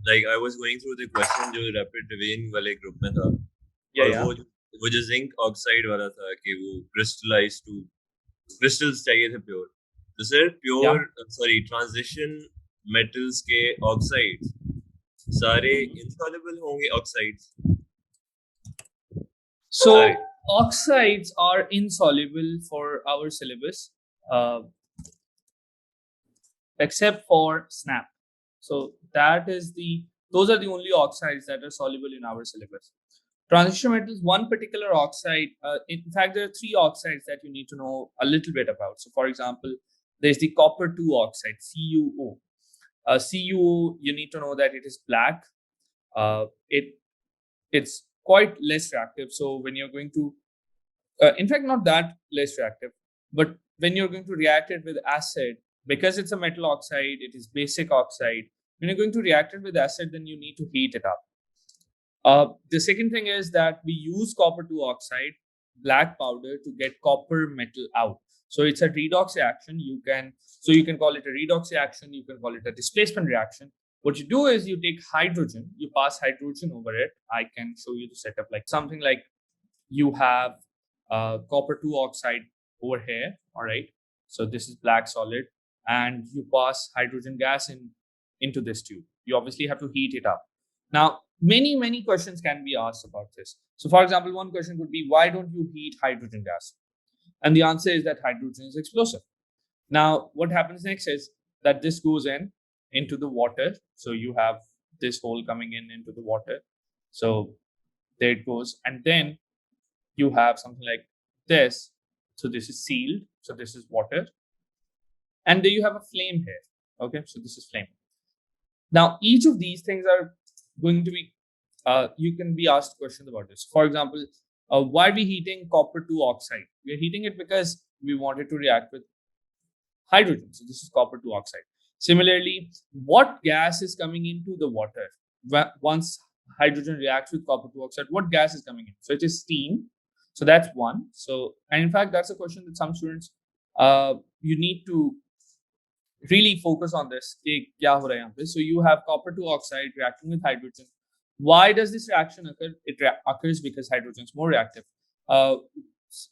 like I was going through the question जो rapid reviewing वाले group में था Yeah, और yeah. वो जो zinc oxide वाला था कि वो crystallize to crystals चाहिए थे pure तो sir Yeah. pure sorry transition metals के oxides सारे insoluble होंगे oxides सारे So oxides are insoluble for our syllabus, uh, except for SNAP. So those are the only oxides that are soluble in our syllabus. Transition metals, one particular oxide. In fact, there are three oxides that you need to know a little bit about. So, for example, there's the copper 2 oxide, CuO. CuO, you need to know that it is black. It's quite less reactive. So when you're going to, in fact, not that less reactive, but when you're going to react it with acid, because it's a metal oxide, it is basic oxide. When you're going to react it with acid, then you need to heat it up. The second thing is that we use copper 2 oxide, black powder, to get copper metal out. So it's a redox reaction. You can call it a redox reaction. You can call it a displacement reaction. What you do is you take hydrogen, you pass hydrogen over it. I can show you the setup like something like you have copper 2 oxide over here. All right. So this is black solid, and you pass hydrogen gas into this tube. You obviously have to heat it up. Now, many questions can be asked about this. So, for example, one question could be, why don't you heat hydrogen gas? And the answer is that hydrogen is explosive. Now, what happens next is that this goes into the water. So you have this hole coming into the water. So there it goes, and then you have something like this. So this is sealed. So this is water, and then you have a flame here. Okay, so this is flame. Now, each of these things are going to be, you can be asked questions about this. For example, why are we heating copper 2 oxide? We are heating it because we wanted to react with hydrogen. So this is copper 2 oxide. Similarly, what gas is coming into the water? Once hydrogen reacts with copper 2 oxide, what gas is coming in? So it is steam. So that's one. So, and in fact, that's a question that some students, you need to really focus on this. So you have copper 2 oxide reacting with hydrogen. Why does this reaction occur? It occurs because hydrogen is more reactive. Uh,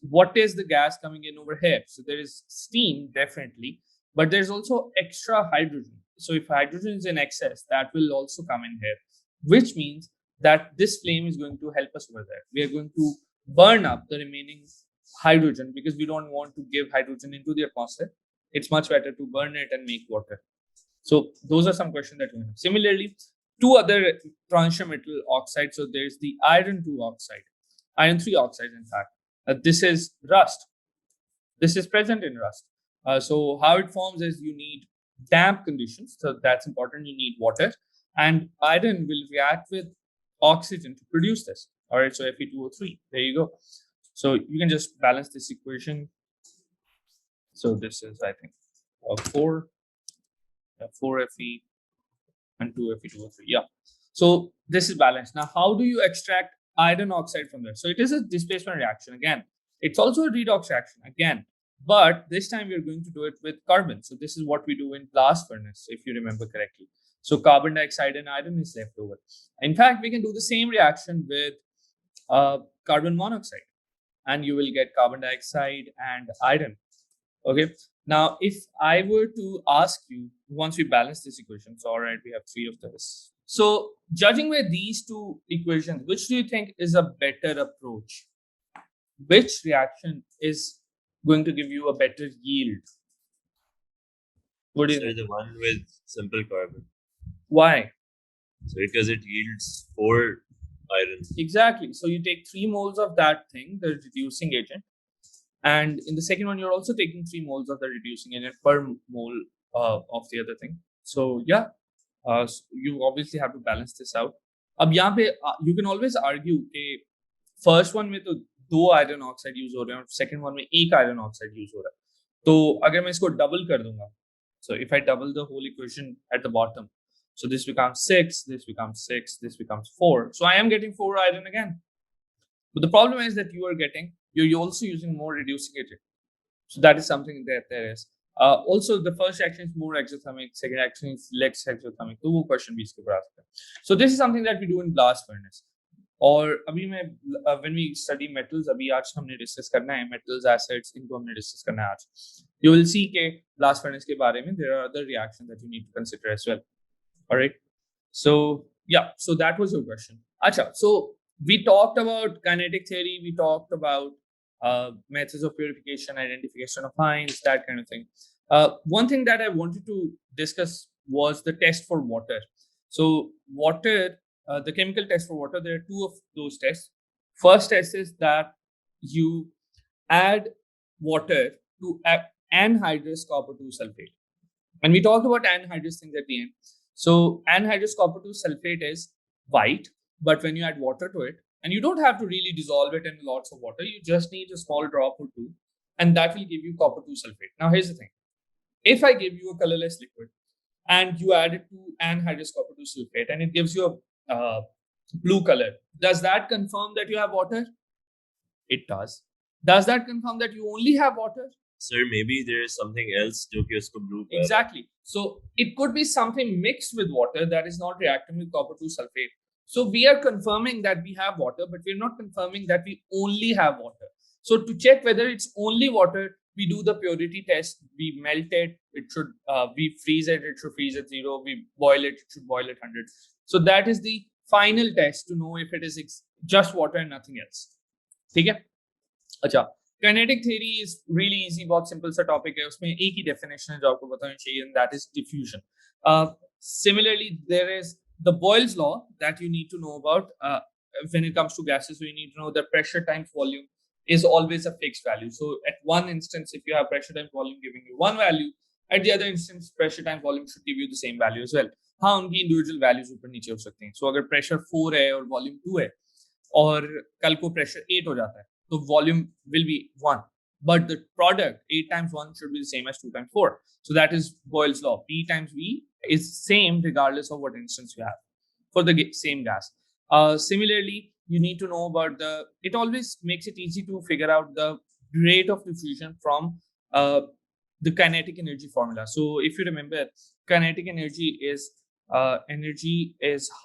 what is the gas coming in over here? So there is steam, definitely, but there's also extra hydrogen. So if hydrogen is in excess, that will also come in here, which means that this flame is going to help us over there. We are going to burn up the remaining hydrogen because we don't want to give hydrogen into the atmosphere. It's much better to burn it and make water. So those are some questions that we have. Similarly, two other transition metal oxides. So there's the iron 2 oxide, iron 3 oxide, in fact. This is rust. This is present in rust. So how it forms is you need damp conditions. So that's important. You need water. And iron will react with oxygen to produce this. All right, so Fe2O3. There you go. So you can just balance this equation. So this is, I think, 4 Fe and 2 Fe2O3. Yeah. So this is balanced. Now, how do you extract iron oxide from there? So it is a displacement reaction again. It's also a redox reaction again, but this time we're going to do it with carbon. So this is what we do in blast furnace, if you remember correctly. So carbon dioxide and iron is left over. In fact, we can do the same reaction with carbon monoxide, and you will get carbon dioxide and iron. Okay. Now, if I were to ask you, once we balance this equation, so all right, we have three of this. So, judging by these two equations, which do you think is a better approach? Which reaction is going to give you a better yield? What do you so think? the one with simple carbon Why? so because it yields 4 iron Exactly. So, you take 3 moles of that thing, the reducing agent, and in the second one, you're also taking 3 moles of the reducing agent per mole of the other thing. So, yeah, so you obviously have to balance this out. अब यहाँ पे you can always argue कि first one में तो 2 iron oxide use हो रहे हैं और second one में 1 iron oxide use हो रहा है. तो अगर मैं इसको double कर दूंगा, so if I double the whole equation at the bottom, so this becomes 6, this becomes 6, this becomes 4. So I am getting 4 iron again. But the problem is that you're also using more reducing agent. So that is something that there is. Also, the first reaction is more exothermic, second reaction is less exothermic. तो वो question भी इसके ऊपर आ सकता है. So this is something that we do in blast furnace. और अभी मैं when we study metals, अभी आज हमने डिस्कस करना है metals, acids, इनको हमने डिस्कस करना है आज. You will see के blast furnace के बारे में there are other reactions that you need to consider as well. All right. So yeah, so that was your question. Acha, so we talked about kinetic theory, we talked about methods of purification, identification of ions, that kind of thing. One thing that I wanted to discuss was the test for water. So water, the chemical test for water, there are two of those tests. First test is that you add water to anhydrous copper 2 sulfate. And we talked about anhydrous things at the end. So anhydrous copper 2 sulfate is white, but when you add water to it, and you don't have to really dissolve it in lots of water, you just need a small drop or two, and that will give you copper 2 sulfate. Now here's the thing. If I give you a colorless liquid and you add it to anhydrous copper 2 sulfate and it gives you a blue color, does that confirm that you have water? It does. Does that confirm that you only have water? Sir, maybe there is something else to usko blue color. Exactly. So it could be something mixed with water that is not reacting with copper 2 sulfate. So we are confirming that we have water, but we're not confirming that we only have water. So to check whether it's only water, we do the purity test. We melt it. It should, we freeze it. It should freeze at 0. We boil it. It should boil at 100. So that is the final test to know if it is just water and nothing else. ठीक है? अच्छा. Kinetic theory is really easy, बहुत simple सा topic है. उसमें एक ही definition है जो आपको बताना चाहिए, and that is diffusion. Similarly, there is the Boyle's law that you need to know about when it comes to gases. So you need to know that pressure times volume is always a fixed value. So at one instance, if you have pressure times volume giving you one value, at the other instance, pressure times volume should give you the same value as well. हाँ, उनकी individual values ऊपर नीचे हो सकती हैं. So अगर pressure 4 है और volume 2 है और कल को pressure 8 हो जाता है, so volume will be 1. But the product 8 times 1 should be the same as 2 times 4. So that is Boyle's law. P times V is same regardless of what instance you have for the same gas. Similarly, you need to know about it always makes it easy to figure out the rate of diffusion from the kinetic energy formula. So if you remember, kinetic energy is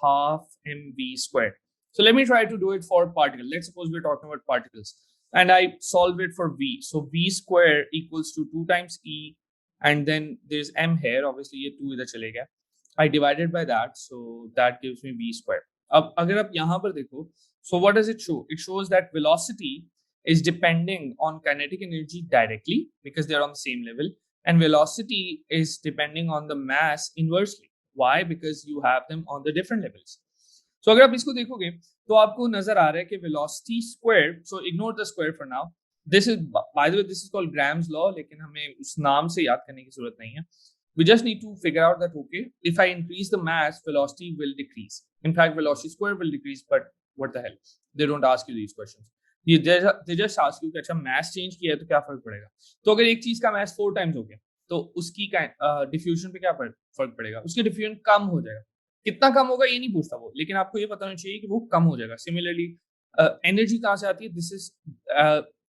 half mv squared. So let me try to do it for particle. Let's suppose we're talking about particles and I solve it for V. So V square equals to 2 times E, and then there's M here. Obviously, ये 2 इधर चले गया. I divided by that, so that gives me V square. अब अगर आप यहाँ पर देखो, so what does it show? It shows that velocity is depending on kinetic energy directly because they're on the same level, and velocity is depending on the mass inversely. Why? Because you have them on the different levels. So अगर आप इसको देखोगे तो आपको नजर आ रहा है कि velocity square, so ignore the square for now. This is, by the way, this is called Graham's law, लेकिन हमें उस नाम से याद करने की जरूरत नहीं है. We just need to figure out that, okay, if I increase the mass, velocity will decrease. In fact, velocity square will decrease, but what the hell? They don't ask you these questions. They just ask you कि अच्छा mass change किया है तो क्या फर्क पड़ेगा? तो अगर एक चीज का mass 4 times हो गया तो उसकी diffusion पे क्या फर्क पड़ेगा? उसकी diffusion कम हो जाएगा. कितना कम होगा ये नहीं पूछता वो, लेकिन आपको ये पता होना चाहिए कि वो कम हो जाएगा. Similarly, energy कहाँ से आती है? This is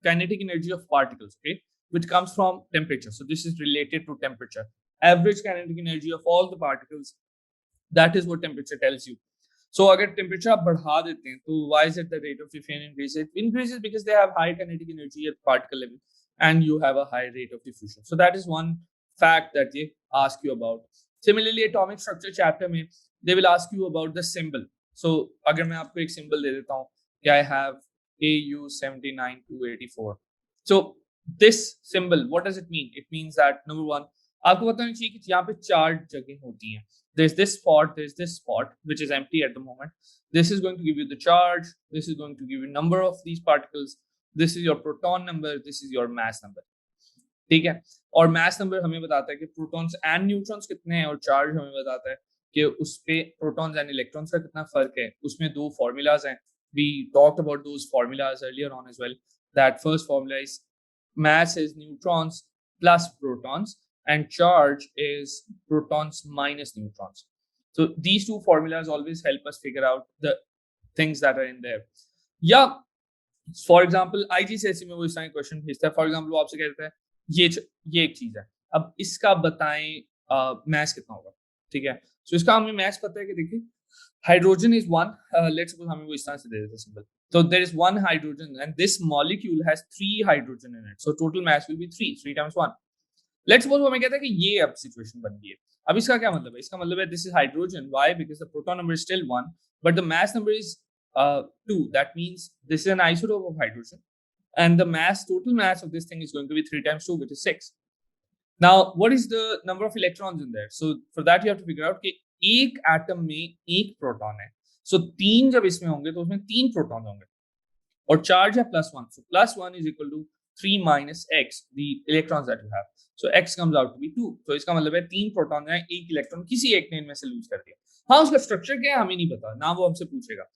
kinetic energy of particles, okay, which comes from temperature. So this is related to temperature. Average kinetic energy of all the particles, that is what temperature tells you. So अगर temperature आप बढ़ा देते हैं तो why is it the rate of diffusion increases? It increases because they have high kinetic energy at particle level and you have a high rate of diffusion. So that is one fact that they ask you about. Similarly, atomic structure chapter में they will ask you about the symbol. So अगर मैं आपको एक symbol दे देता हूँ कि I have AU79284. So this symbol, what does it mean? It means that number one, आपको पता होना चाहिए कि यहाँ पे 4 जगह होती हैं. There's this spot which is empty at the moment. This is going to give you the charge. This is going to give you number of these particles. This is your proton number. This is your mass number. ठीक है. और mass number हमें बताता है कि protons and neutrons कितने हैं, और charge हमें बताता है कि उस पे protons and electrons का कितना फर्क है. उसमें 2 formulas हैं. We talked about those formulas earlier on as well. That first formula is mass is neutrons plus protons, and charge is protons minus neutrons. So these 2 formulas always help us figure out the things that are in there. Yeah, for example, IGCSE में वो इस तरह question भेजता है. For example, वो आपसे कहता है ये एक चीज है, अब इसका बताएं मैथ कितना होगा, ठीक है। सो इसका हमें मैथ पता है कि देखिए hydrogen is one, let's suppose हमें वो इस तरह से दे देते हैं simple, so there is one hydrogen and this molecule has 3 hydrogen in it, so total mass will be 3 times 1. Let's suppose वो हमें कहता है कि ये अब सिचुएशन बन गई है। अब इसका क्या मतलब है? इसका मतलब है this is hydrogen, why? Because the proton number is still 1 but the mass number is 2. That means this is an isotope of hydrogen and the total mass of this thing is going to be 3 times 2, which is 6. Now what is the number of electrons in there? So for that you have to figure out कि एक atom में एक proton है, सो 3 जब इसमें होंगे तो उसमें 3 प्रोटॉन होंगे और चार्ज है +1, so +1 is equal to 3 minus x, the electrons that you have, so x comes out to be 2. तो इसका मतलब है 3 प्रोटॉन है, एक इलेक्ट्रॉन किसी एक ने इनमें से लूज कर दिया। हाँ उसका स्ट्रक्चर क्या है हमें नहीं पता ना, वो हमसे पूछेगा,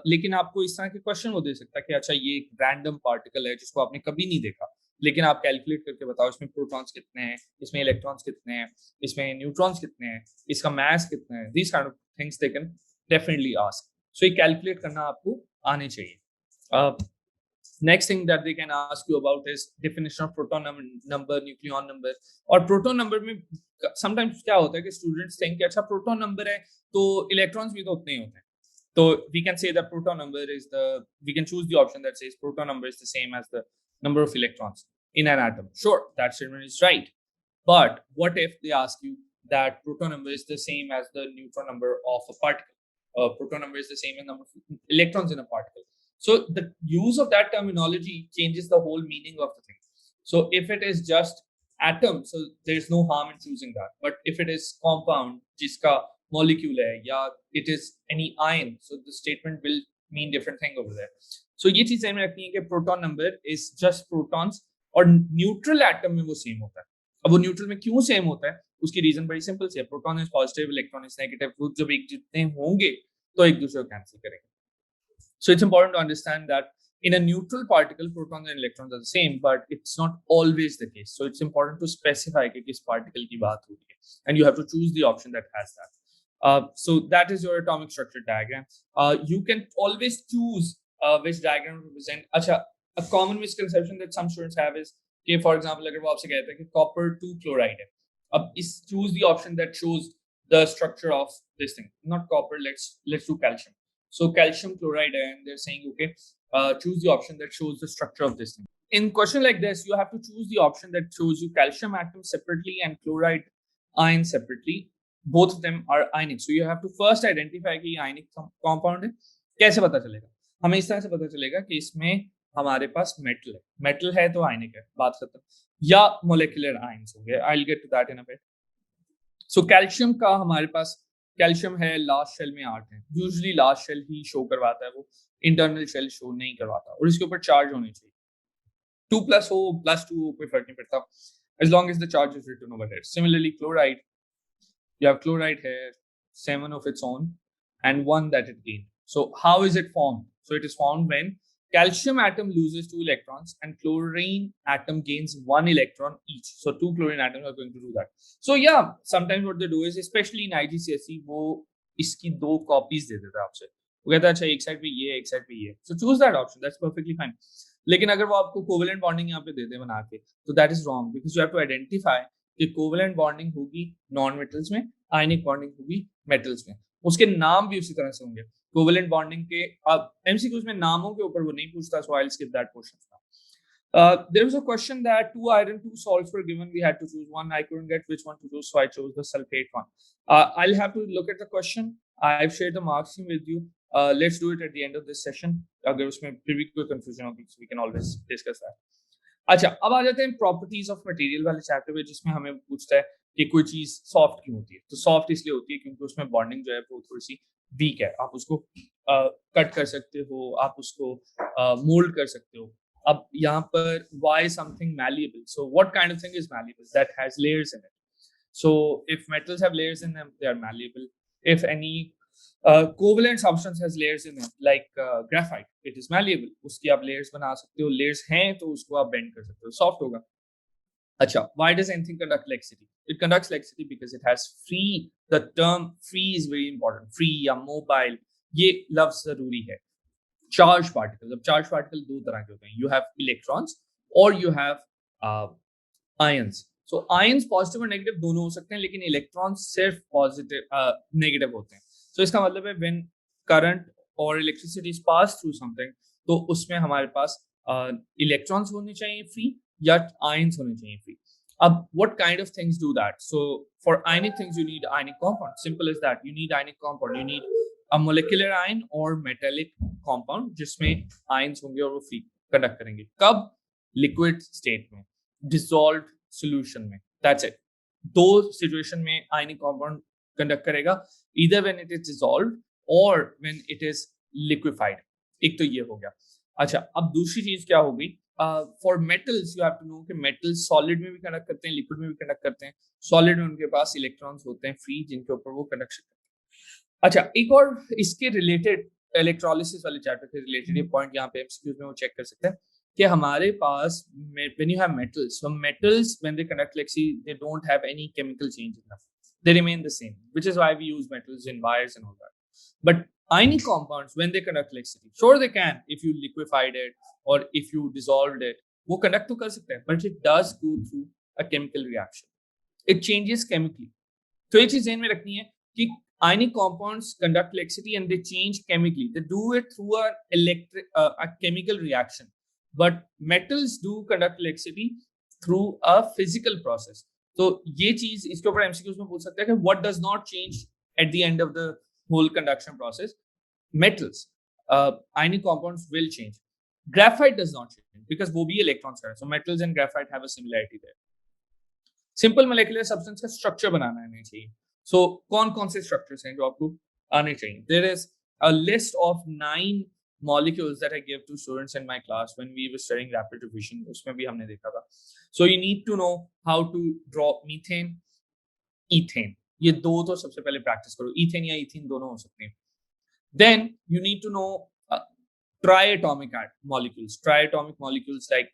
लेकिन आपको इस तरह के क्वेश्चन वो दे सकता है कि अच्छा ये एक रैंडम पार्टिकल है जिसको आपने कभी नहीं देखा, लेकिन आप कैलकुलेट करके बताओ इसमें प्रोटॉन्स कितने हैं, इसमें इलेक्ट्रॉन्स कितने हैं, इसमें न्यूट्रॉन्स कितने हैं, इसका मास कितना है, these kind of things they can definitely ask. So ये कैलकुलेट करना आपको आने चाहिए। Next thing that they can ask you about is definition of proton number, nucleon number. और proton number में sometimes क्या होता है कि students think कि अच्छा proton number है तो electrons भी तो उतने ही होते हैं, so we can say that proton number is we can choose the option that says proton number is the same as the number of electrons in an atom. Sure, that statement is right, but what if they ask you that proton number is the same as the neutron number of a particle? Proton number is the same as number of electrons in a particle. So the use of that terminology changes the whole meaning of the thing. So if it is just atom, so there is no harm in choosing that. But if it is compound, jiska molecule hai, ya it is any ion, so the statement will mean different thing over there. So ये चीज ध्यान में रखनी है कि proton number is just protons और neutral atom में वो same होता है। अब वो neutral में क्यों same होता है उसकी रीजन बड़ी सिंपल सी है, proton is positive, electron is negative, वो जब एक जितने होंगे तो एक दूसरे को कैंसिल करेंगे। So it's important to understand that in a neutral particle, protons and electrons are the same, but it's not always the case. So it's important to specify कि किस particle की बात हो रही है, and you have to choose the option that has that. So that is your atomic structure diagram. You can always choose which diagram to represent. अच्छा, a common misconception that some students have is कि for example अगर वो आपसे कहते हैं कि copper 2 chloride है, अब इस choose the option that shows the structure of this thing. Not copper. Let's do calcium. So calcium chloride, and they're saying, okay, choose the option that shows the structure of this thing. In question like this, you have to choose the option that shows you calcium atom separately and chloride ion separately. Both of them are ionic. So you have to first identify कि ionic compound है। कैसे पता चलेगा? हमें इस तरह से पता चलेगा कि इसमें हमारे पास metal है तो ionic है, बात खत्म। या molecular ions होंगे। I'll get to that in a bit. So calcium का हमारे पास कैल्शियम है, लास्ट शेल में 8 है, यूजुअली लास्ट शेल ही शो करवाता है, वो इंटरनल शेल शो नहीं करवाता, और इसके ऊपर चार्ज होनी चाहिए, 2+ हो +2 हो कोई फर्क नहीं पड़ता, as long as the charge is written over here. Similarly chloride, you have chloride here, 7 of its own and 1 that it gained. So how is it formed? So it is formed when calcium atom loses 2 electrons and chlorine atom gains 1 electron each. So 2 chlorine atoms are going to do that. So yeah, sometimes what they do is, especially in IGCSE, वो इसकी 2 copies दे देता है आपसे, वो कहता है अच्छा एक साइड पे ये एक साइड पे ये, so choose that option, that's perfectly fine. लेकिन अगर वो आपको covalent bonding यहाँ पे दे दे बना के, तो that is wrong, because you have to identify कि covalent bonding होगी non metals में, ionic bonding होगी metals में, उसके नाम भी उसी तरह से होंगे। कोवेलेंट बॉन्डिंग के अब एमसीक्यूज में नामों के ऊपर वो नहीं पूछता, so I'll skip that portion now. There was a question that 2 iron 2 salts were given, we had to choose one, I couldn't get which one to choose, so I chose the sulfate one. I'll have to look at the question, I've shared the marks with you. Let's do it at the end of this session. अगर उसमें फिर भी कोई confusion होगी, so we can always discuss that. अच्छा, अब आ जाते हैं प्रॉपर्टीज ऑफ मटेरियल वाले चैप्टर में, जिसमें हमें पूछता है कि कोई चीज सॉफ्ट क्यों होती है। तो सॉफ्ट इसलिए होती है क्योंकि उसमें बॉन्डिंग जो है वो थोड़ी सी वीक है, आप उसको कट कर सकते हो, आप उसको मोल्ड कर सकते हो। अब यहाँ पर why something malleable? So what kind of thing is malleable? That has layers in it. So if metals have layers in them, they are malleable. If any covalent substance has layers in it, like graphite, it is malleable. उसकी आप layers बना सकते हो, layers हैं तो उसको आप bend कर सकते हो, soft होगा। अच्छा, why does anything conduct electricity? It conducts electricity because it has free. The term free is very important. Free या mobile, ये लफ्ज जरूरी है। Charged particles, अब charged particle दो तरह के होते हैं, you have electrons or you have ions. So ions positive और नेगेटिव दोनों हो सकते हैं, लेकिन इलेक्ट्रॉन सिर्फ पॉजिटिव नेगेटिव होते हैं. सो इसका मतलब है व्हेन करंट और electricity is pass through something, तो उसमें हमारे पास इलेक्ट्रॉन्स होने चाहिए फ्री या आयंस होने चाहिए फ्री. अब what kind of things do that? So for ionic things you need ionic compound. Simple as that. You need ionic compound. You need a molecular ion or metallic compound जिसमें ions होंगे और वो free conduct करेंगे. कब? Liquid state में, dissolved solution में. That's it. दो situation में ionic compound conduct करेगा, either when it is dissolved or when it is liquefied. एक तो ये हो गया. अच्छा, अब दूसरी चीज क्या होगी? For metals you have to know कि मेटल्स सॉलिड में भी कंडक्ट करते हैं, लिक्विड में भी कंडक्ट करते हैं. सॉलिड में उनके पास इलेक्ट्रॉन्स होते हैं फ्री, जिनके ऊपर वो कंडक्शन करते हैं. अच्छा, एक और इसके रिलेटेड इलेक्ट्रोलिसिस वाले चैप्टर के रिलेटेड ये पॉइंट यहाँ पे एमसीक्यूज में वो चेक कर सकते हैं कि हमारे पास when you have metals, so metals when they conduct electricity they don't have any chemical change in them, they remain the same, which is why we use metals in wires and all that. But ionic compounds, when they conduct electricity, sure they can if you liquefied it or if you dissolved it, वो conduct तो कर सकते हैं, but it does go through a chemical reaction. It changes chemically. तो ये चीज ध्यान में रखनी है कि ionic compounds conduct electricity and they change chemically. They do it through a chemical reaction. But metals do conduct electricity through a physical process. तो ये चीज इसके ऊपर एमसीक्यूज में पूछ सकते हैं कि what does not change at the end of the whole conduction process? Metals, ionic compounds will change. Graphite does not change because वो भी electrons है. So metals and graphite have a similarity there. Simple molecular substance का structure बनाना नहीं चाहिए. So कौन-कौन से structures हैं जो आपको आने चाहिए? There is a list of 9 molecules that I give to students in my class when we were studying rapid revision. उसमें भी हमने देखा था. So you need to know how to draw methane, ethane. ये दो तो सबसे पहले practice करो. Ethane या ethene दोनों हो सकते हैं. Then you need to know triatomic molecules like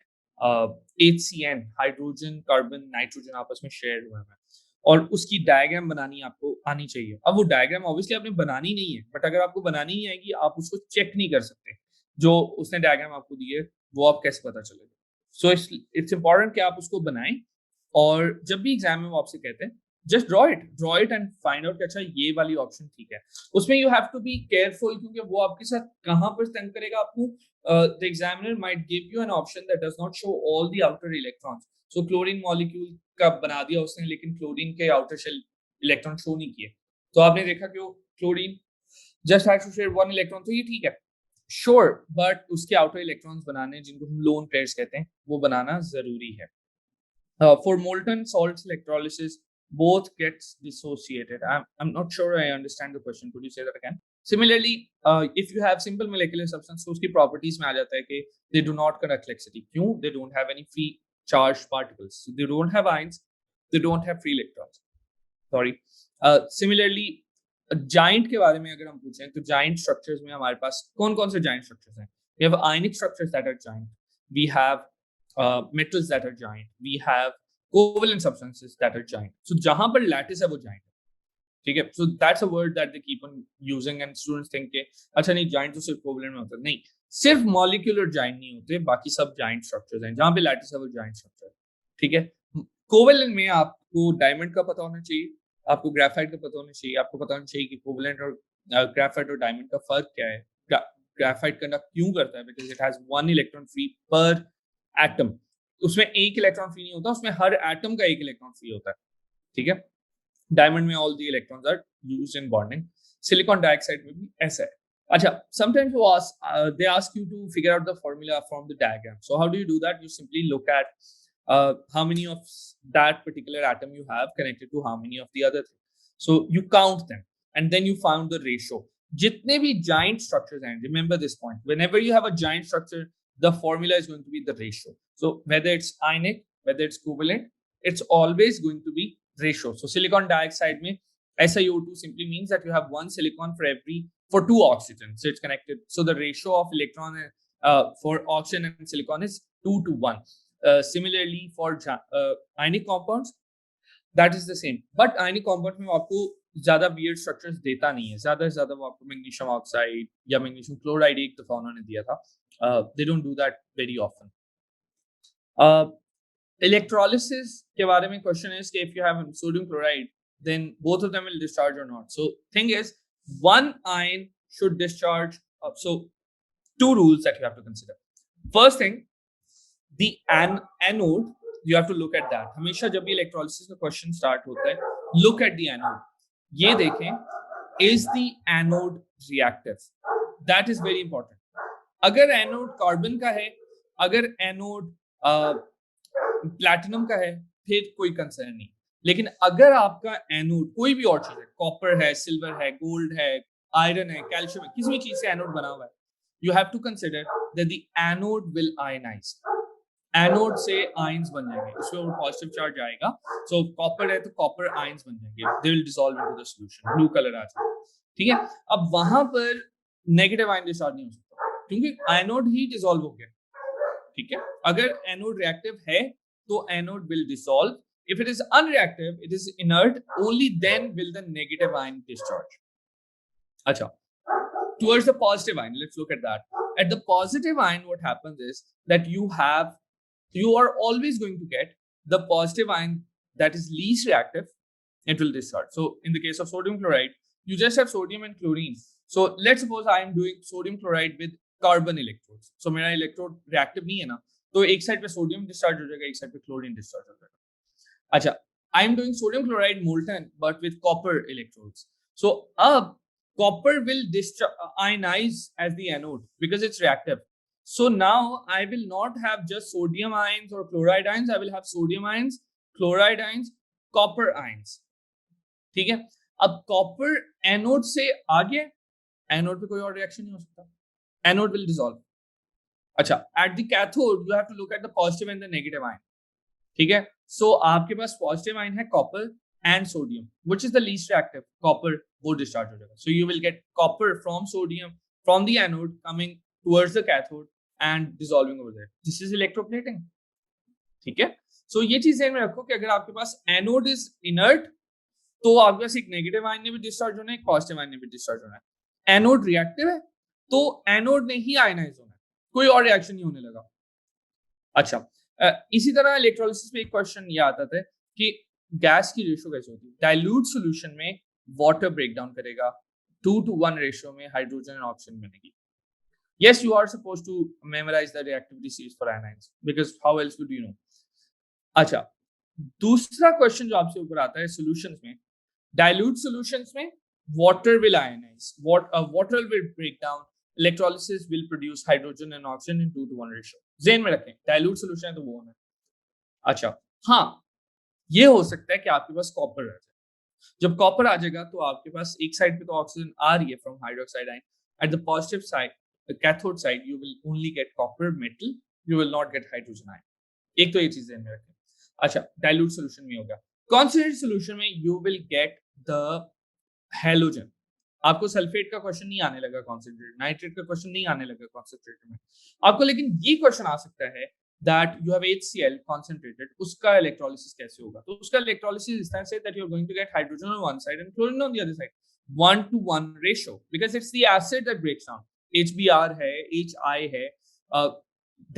HCN, hydrogen carbon nitrogen आपस में शेयर हुए हैं, और उसकी डायग्राम बनानी आपको आनी चाहिए. अब वो डायग्राम ऑब्वियसली आपने बनानी नहीं है, बट अगर आपको बनानी नहीं आएगी आप उसको चेक नहीं कर सकते. जो उसने डायग्राम आपको दी है वो आप कैसे पता चलेगा? सो इट्स इंपॉर्टेंट कि आप उसको बनाएं, और जब भी एग्जाम में वो आपसे कहते हैं just draw it and find out कि अच्छा ये वाली ऑप्शन ठीक है. उसमें you have to be careful, क्योंकि वो आपके साथ कहाँ पर तंग करेगा आपको. The examiner might give you an option that does not show all the outer electrons. So chlorine molecule का बना दिया उसने, लेकिन क्लोरीन के आउटर शेल इलेक्ट्रॉन शो नहीं किए, तो आपने देखा कि वो chlorine just has to share one electron, तो ये ठीक है श्योर, बट उसके आउटर इलेक्ट्रॉन्स बनाने, जिनको हम लोन पेयर्स कहते हैं, वो बनाना जरूरी है. For molten salts electrolysis, both gets dissociated. I'm not sure I understand the question. Could you say that again? Similarly, if you have simple molecular substance, तो उसकी properties में आ जाता है कि they do not conduct electricity. क्यों? They don't have any free charged particles. So they don't have ions. They don't have free electrons. Sorry. Similarly, giant के बारे में अगर हम पूछें तो giant structures में हमारे पास कौन-कौन से giant structures हैं? We have ionic structures that are giant. We have metals that are giant. We have covalent substances that are giant. So जहां पर lattice है वो giant है, ठीक है. So that's a word that they keep on using and students think के अच्छा नहीं giant तो सिर्फ covalent में होता है. नहीं, सिर्फ molecular giant नहीं होते, बाकी सब giant structures हैं. जहां पे lattice है वो giant structure है, ठीक है. covalent में आपको diamond का पता होना चाहिए, आपको graphite का पता होना चाहिए, आपको पता होना चाहिए कि covalent और graphite और diamond का फर्क क्या है. graphite conduct क्यों करता है? Because it has one electron free per atom. उसमें एक इलेक्ट्रॉन फ्री नहीं होता, उसमें हर एटम का एक इलेक्ट्रॉन फ्री होता है, ठीक है. डायमंड में all the electrons are used in bonding. Silicon dioxide में भी ऐसा है. अच्छा, समटाइम्स वो they ask you to figure out the formula from the diagram. So how do you do that? You simply look at how many of that particular atom you have connected to how many of the other things. So you count them and then you found the ratio. जितने भी giant structures हैं, remember this point, whenever you have a giant structure, the formula is going to be the ratio. So whether it's ionic, whether it's covalent, it's always going to be ratio. So silicon dioxide में SiO2 simply means that you have one silicon for two oxygen. So it's connected. So the ratio of electron for oxygen and silicon is 2:1. Similarly for ionic compounds, that is the same. But ionic compound में आपको ज्यादा weird structures देता नहीं है. ज्यादा से ज्यादा वो आपको magnesium oxide या magnesium chloride एक दफा उन्होंने दिया था. They don't do that very often. Electrolysis के बारे में question is कि if you have sodium chloride, then both of them will discharge or not. So thing is, one ion should discharge. So two rules that you have to consider. First thing, the anode, you have to look at that. हमेशा जब भी electrolysis का question start होता है, look at the anode. ये देखें, is the anode reactive? That is very important. अगर anode carbon का है, अगर एनोड प्लैटिनम का है, फिर कोई कंसर्न नहीं. लेकिन अगर आपका एनोड कोई भी और चीज है, कॉपर है, सिल्वर है, गोल्ड है, आयरन है, कैल्शियम है, किसी भी चीज से एनोड बना हुआ है, you have to consider that the anode will ionise. Anode से आयंस बन जाएंगे, उसमें पॉजिटिव चार्ज आएगा. सो कॉपर है तो कॉपर आयंस बन जाएंगे, they will dissolve into the solution, blue colour आ जाएगा. ठीक है, अब वहां पर नेगेटिव आयन डिस्चार्ज नहीं हो सकता क्योंकि एनोड ही डिसॉल्व हो गया. ठीक है, अगर एनोड रिएक्टिव है तो anode will dissolve. If it is unreactive, it is inert, only then will the negative ion discharge. Acha. Towards the positive ion, let's look at that. At the positive ion, what happens is that you are always going to get the positive ion that is least reactive, it will discharge. So in the case of sodium chloride, you just have sodium and chlorine. So let's suppose I am doing sodium chloride with carbon electrodes. So मेरा electrode reactive नहीं है ना, तो एक side पे sodium discharge हो जाएगा, एक साइड पे क्लोरीन डिस्चार्ज हो जाएगा. अच्छा, I am doing sodium chloride molten but with copper electrodes. So copper will ionize as the anode because it's reactive. So now I will not have just sodium ions or chloride ions, I will have sodium ions, chloride ions, copper ions. ठीक है, अब copper anode से आगे, anode पे कोई और reaction नहीं हो सकता, anode will dissolve. अच्छा, at the cathode you have to look at the positive and the negative ion. ठीक है, सो आपके पास पॉजिटिव आयन है copper and sodium, which is the least reactive, copper, वो डिस्चार्ज हो जाएगा. So you will get copper from sodium from the anode coming towards the cathode and dissolving over there. This is electroplating. ठीक है, सो ये चीज ध्यान में रखो कि अगर आपके पास एनोड इज इनर्ट तो आपके पास एक नेगेटिव आयन ने भी डिस्चार्ज होना है, एक पॉजिटिव आयन ने भी डिस्चार्ज होना है. एनोड रिएक्टिव है तो एनोड ने ही आयनाइज होना है, कोई और रिएक्शन नहीं होने लगा. अच्छा, इसी तरह इलेक्ट्रोलिसिस में एक क्वेश्चन ये आता था कि गैस की रेशियो कैसे होती है. डाइल्यूट सॉल्यूशन में वाटर ब्रेक डाउन करेगा 2:1 रेशियो में हाइड्रोजन एंड ऑक्सीजन बनेगी. yes, you are supposed to memorize the reactivity series for anions because how else would you know. अच्छा, दूसरा क्वेश्चन जो आपसे ऊपर आता है सॉल्यूशंस में, डाइल्यूट सॉल्यूशंस में water will ionise, water will break down, electrolysis will produce hydrogen and oxygen in 2:1 ratio. ज़हन में रखें, dilute solution है तो वो होना है. अच्छा, हाँ, ये हो सकता है कि आपके पास कॉपर आ जाए. जब कॉपर आ जाएगा तो आपके पास एक साइड पे तो ऑक्सीजन आ रही है from hydroxide ion, at the positive side, the cathode side, you will only get copper metal, you will not gate hydrogen ion. एक तो ये चीज ध्यान में रखें. अच्छा, डाइल्यूट सॉल्यूशन में हो गया. कॉन्सेंट्रेटेड सॉल्यूशन में you will get the halogen. आपको सल्फेट का क्वेश्चन नहीं आने लगा कॉन्सेंट्रेट, नाइट्रेट का क्वेश्चन नहीं आने लगा कॉन्सेंट्रेट में आपको, लेकिन ये क्वेश्चन आ सकता है that you have HCl concentrated, उसका इलेक्ट्रोलिसिस कैसे होगा. तो उसका इलेक्ट्रोलिसिस इस तरह से that you are going to get hydrogen on one side and chlorine on the other side, 1:1 ratio, because it's the acid that breaks down. HBr है, HI है,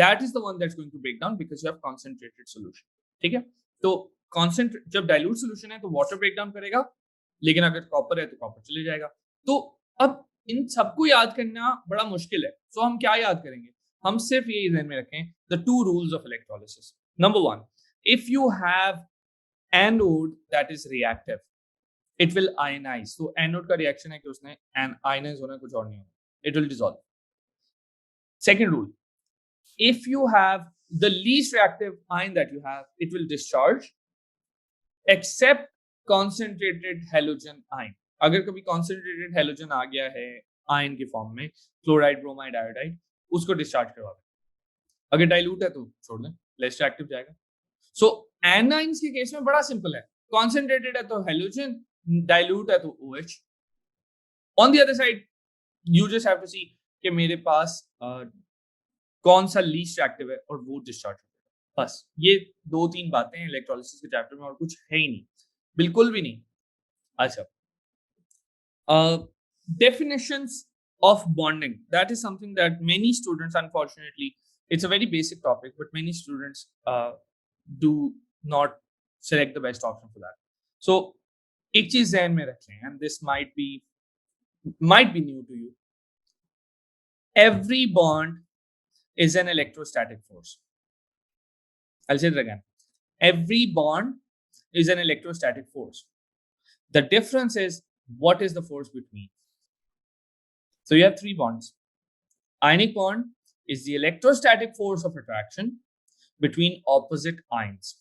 that is the one that's going to break down because you have concentrated solution. ठीक है, तो concentrate जब dilute solution है तो water break down करेगा, लेकिन अगर कॉपर है तो कॉपर चले जाएगा. तो अब इन सबको याद करना बड़ा मुश्किल है. सो हम क्या याद करेंगे, हम सिर्फ ये ध्यान में रखें the 2 rules of electrolysis. Number 1, if you have anode that is reactive, it will ionise. तो एनोड का रिएक्शन है कि उसने आयनाइज होना, कुछ और नहीं होना, it will dissolve. Second rule, if you have the least reactive ion that you have, it will discharge except concentrated halogen ion. अगर कभी कॉन्सेंट्रेटेड हैलोजन आ गया है आयन के फॉर्म में, क्लोराइड, ब्रोमाइड, आयोडाइड, उसको डिस्चार्ज करवा दें. अगर डाइल्यूट है तो छोड़ दें, लेस रिएक्टिव जाएगा. सो एनाइंस के केस में बड़ा सिंपल है, कॉन्सेंट्रेटेड है तो हैलोजन, डाइल्यूट है तो OH. On the other side you just have to see कि मेरे पास कौन सा लीस्ट रिएक्टिव है और वो डिस्चार्ज होगा. बस ये 2-3 बातें हैं इलेक्ट्रोलिसिस के चैप्टर में, और कुछ है ही नहीं, बिल्कुल भी नहीं. अच्छा, definitions of bonding, that is something that many students, unfortunately, it's a very basic topic, but many students do not select the best option for that. So एक चीज ध्यान में रखें, and this might be new to you. Every bond is an electrostatic force. I'll say it again. Every bond is an electrostatic force. The difference is what is the force between. So you have three bonds. Ionic bond is the electrostatic force of attraction between opposite ions.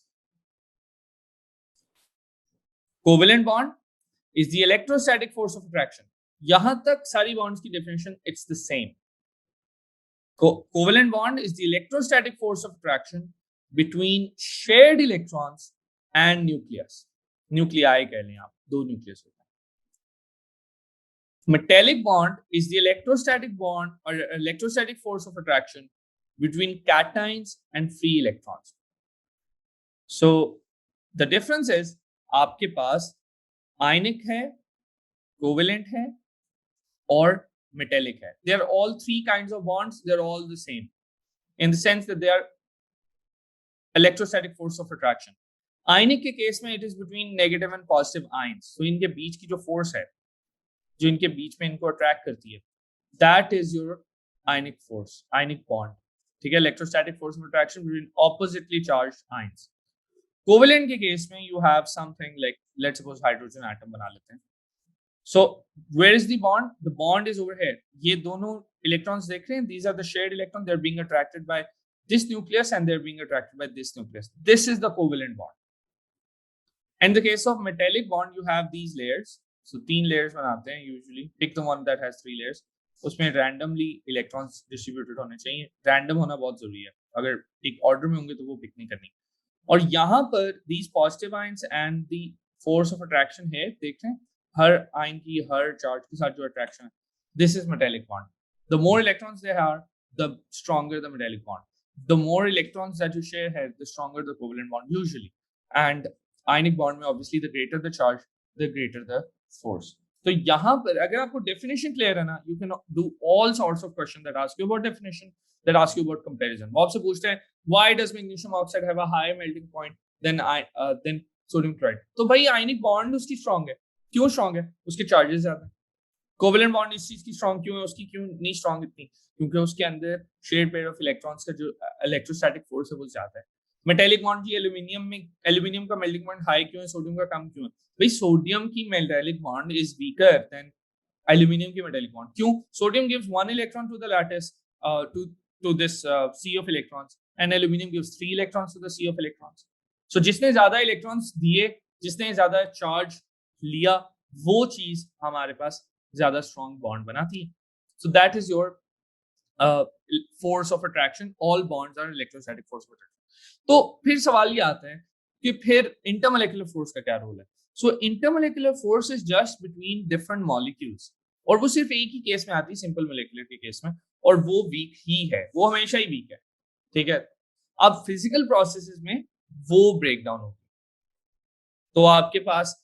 Covalent bond is the electrostatic force of attraction. यहां तक सारी bonds की definition it's the same. Covalent bond is the electrostatic force of attraction between shared electrons and nucleus. Nuclei कह लें आप, दो nucleus होता है. Metallic bond is the electrostatic bond or electrostatic force of attraction between cations and free electrons. So the difference is आपके पास ionic है, covalent है और metallic hai. They are all three kinds of bonds. They are all the same in the sense that they are electrostatic force of attraction. Ionic के case में it is between negative and positive ions. So इनके बीच की जो force है, जो इनके बीच में इनको attract करती है, that is your ionic force, ionic bond. ठीक है, electrostatic force of attraction between oppositely charged ions. Covalent के केस में you have something like, let's suppose hydrogen atom बना लेते हैं. So where is the bond? The bond is over here. ये दोनों electrons देख रहे हैं. These are the shared electrons. They're being attracted by this nucleus and they're being attracted by this nucleus. This is the covalent bond. In the case of metallic bond, you have these layers. So 3 layers बनाते हैं usually. Pick the one that has 3 layers. उसमें randomly electrons distributed होने चाहिए. Random होना बहुत जरूरी है. अगर एक order में होंगे तो वो pick नहीं करनी. और यहाँ पर these positive ions and the force of attraction here देख रहे हैं. हर आयन की हर चार्ज के साथ जो अट्रैक्शन है, this is metallic bond. The more electrons they are, the stronger the metallic bond. The more electrons that you share है, the stronger the covalent bond usually. And ionic bond में obviously the greater the charge, the greater the force. तो यहाँ पर अगर आपको definition clear है ना, you can do all sorts of question that ask you about definition, that ask you about comparison. वो आपसे पूछते हैं why does magnesium oxide have a higher melting point than sodium chloride. तो भाई ionic bond उसकी strong है. क्यों strong है? उसके चार्जेस ज्यादा है. कोवेलेंट बॉन्ड इस चीज की स्ट्रॉन्ग क्यों है? उसकी क्यों नहीं स्ट्रॉन्ग इतनी? क्योंकि उसके अंदर शेयर्ड पेयर ऑफ इलेक्ट्रॉन्स का जो इलेक्ट्रोस्टैटिक फोर्स है वो ज्यादा है. मेटेलिक बॉन्ड की एल्यूमिनियम का मेल्टिंग पॉइंट हाई क्यों है, सोडियम का कम क्यों है? भाई सोडियम की metallic bond is weaker than aluminium की मेटेलिक बॉन्ड. क्यों? Sodium gives 1 electron to the lattice to this sea of electrons and aluminum gives 3 electrons to the sea of electrons. So जिसने ज्यादा electrons दिए, जिसने ज्यादा charge लिया, वो चीज हमारे पास ज्यादा स्ट्रॉन्ग बॉन्ड बनाती है. So that is your force of attraction. All bonds are electrostatic force of attraction. तो फिर सवाल ये आता है कि फिर इंटरमोलेक्युलर फोर्स का क्या रोल है? So intermolecular force is just between different molecules, और वो सिर्फ एक ही केस में आती है, सिंपल मोलेक्युलर के केस में, और वो वीक ही है, वो हमेशा ही वीक है. ठीक है. अब फिजिकल प्रोसेसेस में वो ब्रेक डाउन होगी. तो आपके पास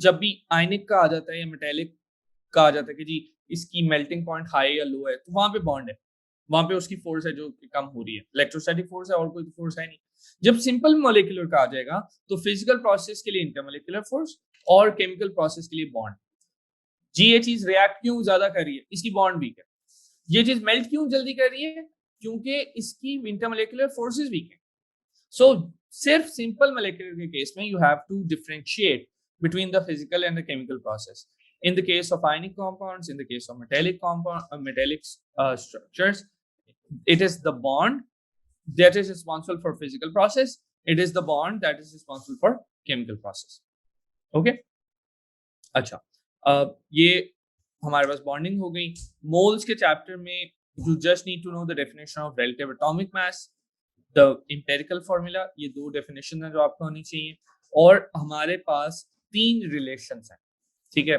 जब भी आयनिक का आ जाता है या मेटेलिक का आ जाता है कि जी इसकी मेल्टिंग पॉइंट हाई या लो है, तो वहां पे बॉन्ड है, वहां पे उसकी फोर्स है जो कम हो रही है, इलेक्ट्रोस्टैटिक फोर्स है और कोई फोर्स है नहीं. जब सिंपल मॉलिक्यूलर का आ जाएगा तो फिजिकल प्रोसेस के लिए इंटरमोलेक्युलर फोर्स और केमिकल प्रोसेस के लिए बॉन्ड. जी ये चीज रिएक्ट क्यों ज्यादा कर रही है? इसकी बॉन्ड वीक है. ये चीज मेल्ट क्यों जल्दी कर रही है? क्योंकि इसकी इंटरमोलेक्युलर फोर्सेस वीक है. सो सिर्फ सिंपल मोलेक्युलर के केस में you have to differentiate between the physical and the chemical process. In the case of ionic compounds, in the case of metallic structures, it is the bond that is responsible for physical process. It is the bond that is responsible for chemical process. Okay? अच्छा, ये हमारे पास bonding हो गई. Moles के chapter में you just need to know the definition of relative atomic mass, the empirical formula. ये दो definition है जो आपको होनी चाहिए. और हमारे पास 3 रिलेशंस हैं. ठीक है,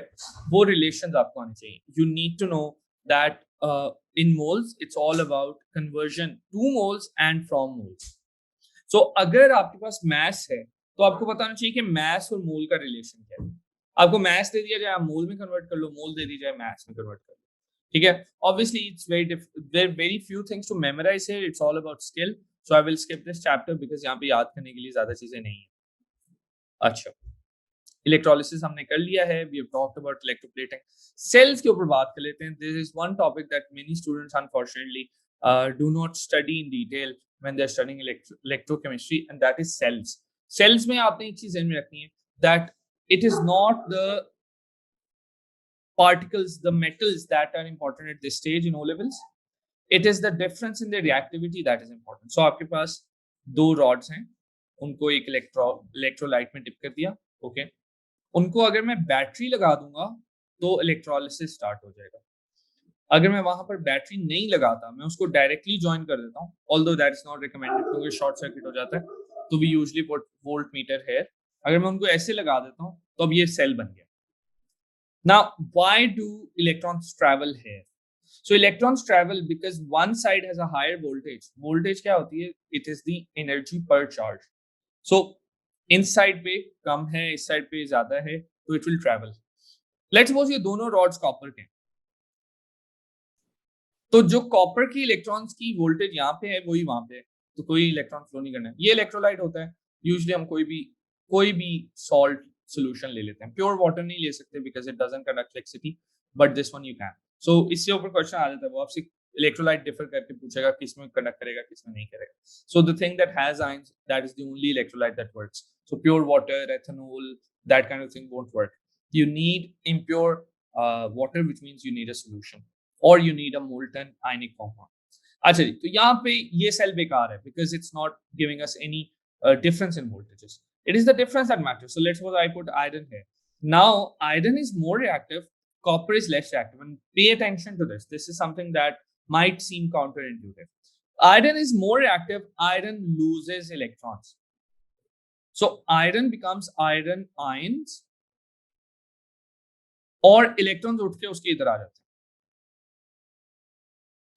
वो रिलेशंस आपको आने चाहिए. You need to know that in moles it's all about conversion to moles and from moles. So अगर आपके पास मास है तो आपको बताना चाहिए कि मास और मोल का रिलेशन क्या है. आपको मास दे दिया जाए, आप मोल में कन्वर्ट कर लो, मोल दे दी जाए, मास में कन्वर्ट कर लो. ठीक है. Obviously it's very few things to memorise here. It's all about skill. So I will skip this chapter because यहाँ पे याद करने के लिए ज़्यादा चीज़ें नहीं है. अच्छा, इलेक्ट्रोलिसिस हमने कर लिया है. We have talked about electroplating. Cells के ऊपर बात कर लेते हैं. There is one topic that many students unfortunately do not study in detail when they are studying electrochemistry, and that is cells. Cells में आपने एक चीज ध्यान में रखनी है that it is not the particles, the metals that are important at this stage in O levels. It is the difference in the reactivity that is important. So आपके पास दो rods हैं, उनको एक electrolyte में dip कर दिया, okay? उनको अगर मैं बैटरी लगा दूंगा तो इलेक्ट्रोलिसिस स्टार्ट हो जाएगा. अगर मैं वहां पर बैटरी नहीं लगाता, मैं उसको डायरेक्टली ज्वाइन कर देता हूँ, although that is not recommended क्योंकि शॉर्ट सर्किट हो जाता है, तो we usually put voltmeter here. अगर मैं उनको ऐसे लगा देता हूँ तो अब ये सेल बन गया. Now why do electrons travel here? So electrons travel because one side has a higher voltage. Voltage क्या होती है? It is the energy per charge. So इस साइड पे कम है, इस साइड पे ज्यादा है, तो it will travel. Let's suppose ये दोनों रॉड्स कॉपर के, तो जो कॉपर की इलेक्ट्रॉन्स की वोल्टेज यहाँ पे है वही वहां पे है, तो कोई इलेक्ट्रॉन फ्लो नहीं करना है. ये इलेक्ट्रोलाइट होता है. यूजुअली हम कोई भी सॉल्ट सोल्यूशन ले लेते हैं. प्योर वाटर नहीं ले सकते because it doesn't conduct electricity, but this one you can. So इससे ऊपर क्वेश्चन आ जाता है, वो आपसे इलेक्ट्रोलाइट डिफर करके पूछेगा किस में कंडक्ट करेगा किस में नहीं करेगा. So the thing that has ions, that is the only electrolyte that works. So pure water, ethanol, that kind of thing won't work. You need impure water, which means you need a solution, or you need a molten ionic compound. अच्छा जी, तो यहाँ पे ये cell बेकार है because it's not giving us any difference in voltages. It is the difference that matters. So let's suppose I put iron here. Now iron is more reactive, copper is less reactive, and pay attention to this. This is something that might seem counterintuitive. Iron is more reactive. Iron loses electrons. So iron becomes iron ions, और electrons उठ के उसके इधर आ जाते हैं.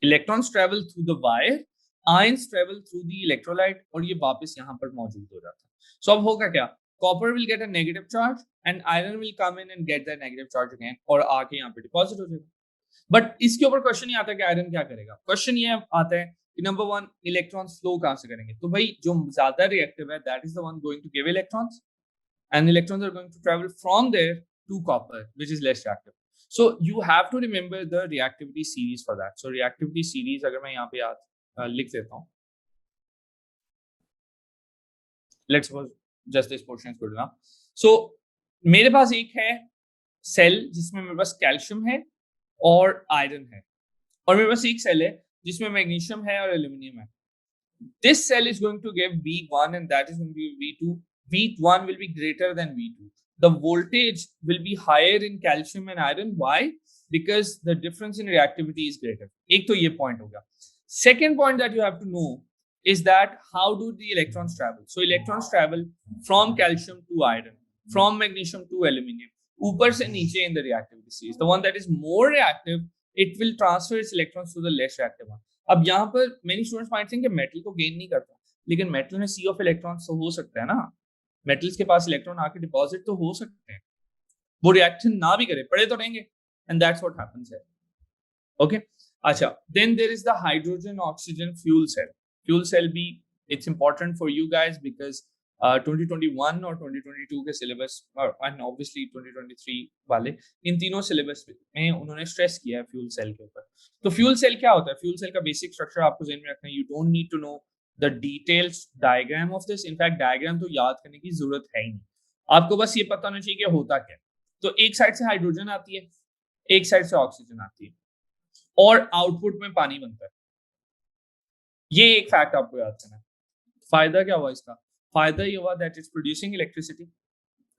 Electrons travel through the wire, ions travel through the electrolyte, और ये वापस यहाँ पर मौजूद हो जाता है. सो अब होगा क्या? Copper will get a negative charge and iron will come in and get that negative charge again, और आके यहाँ पे डिपॉजिट हो जाएगा. बट इसके ऊपर क्वेश्चन ये आता है कि आयरन क्या करेगा. क्वेश्चन ये आता है कि नंबर वन, इलेक्ट्रॉन्स फ्लो कहां से करेंगे? तो भाई जो ज्यादा रिएक्टिव है that is the one going to give electrons, and electrons are going to travel from there to copper, which is less reactive. So you have to remember the reactivity series for that. So reactivity series अगर मैं यहाँ पे याद लिख देता हूँ, let's suppose just this portion is good enough. So मेरे पास एक है सेल जिसमें मेरे पास कैल्शियम है और आयरन है, और मेरे पास एक सेल है जिसमें मैग्नीशियम है और एल्यूमिनियम है. This cell is going to give V1 and that is going to give V2. V1 will be greater than V2. The voltage will be higher in calcium and iron. Why? Because the difference in reactivity is greater. एक तो ये point हो गया. Second point that you have to know is that how do the electrons travel? So electrons travel from calcium to iron, from magnesium to aluminium. ऊपर से नीचे in the reactivity series. The one that is more reactive, it will transfer its electrons to the less reactive one. अब यहाँ पर many students might think कि metal तो gain नहीं करता, लेकिन मेटल में सी ऑफ इलेक्ट्रॉन्स तो हो सकता है ना. मेटल्स के पास इलेक्ट्रॉन आके डिपॉजिट तो हो सकते हैं, वो रिएक्शन ना भी करे, पड़े तो रहेंगे, एंड दैट्स व्हाट हैपेंस है. ओके, अच्छा, then there is the hydrogen oxygen fuel cell. Fuel cell भी it's important for you guys because 2021 और 2022 के सिलेबस एंड ऑब्वियसली 2023 वाले, इन तीनों सिलेबस में उन्होंने स्ट्रेस किया है फ्यूल सेल के ऊपर. तो फ्यूल सेल क्या होता है? फ्यूल सेल का बेसिक स्ट्रक्चर आपको ध्यान में रखना है. You don't need to know the details diagram of this. In fact diagram तो याद करने की जरूरत है ही नहीं, आपको बस ये पता होना चाहिए कि होता क्या. तो एक साइड से हाइड्रोजन आती है, एक साइड से ऑक्सीजन आती है, और आउटपुट में पानी बनता है. ये एक फैक्ट आपको याद करना है. फायदा क्या हुआ इसका? फायदा ये हुआ दैट इट्स प्रोड्यूसिंग इलेक्ट्रिसिटी.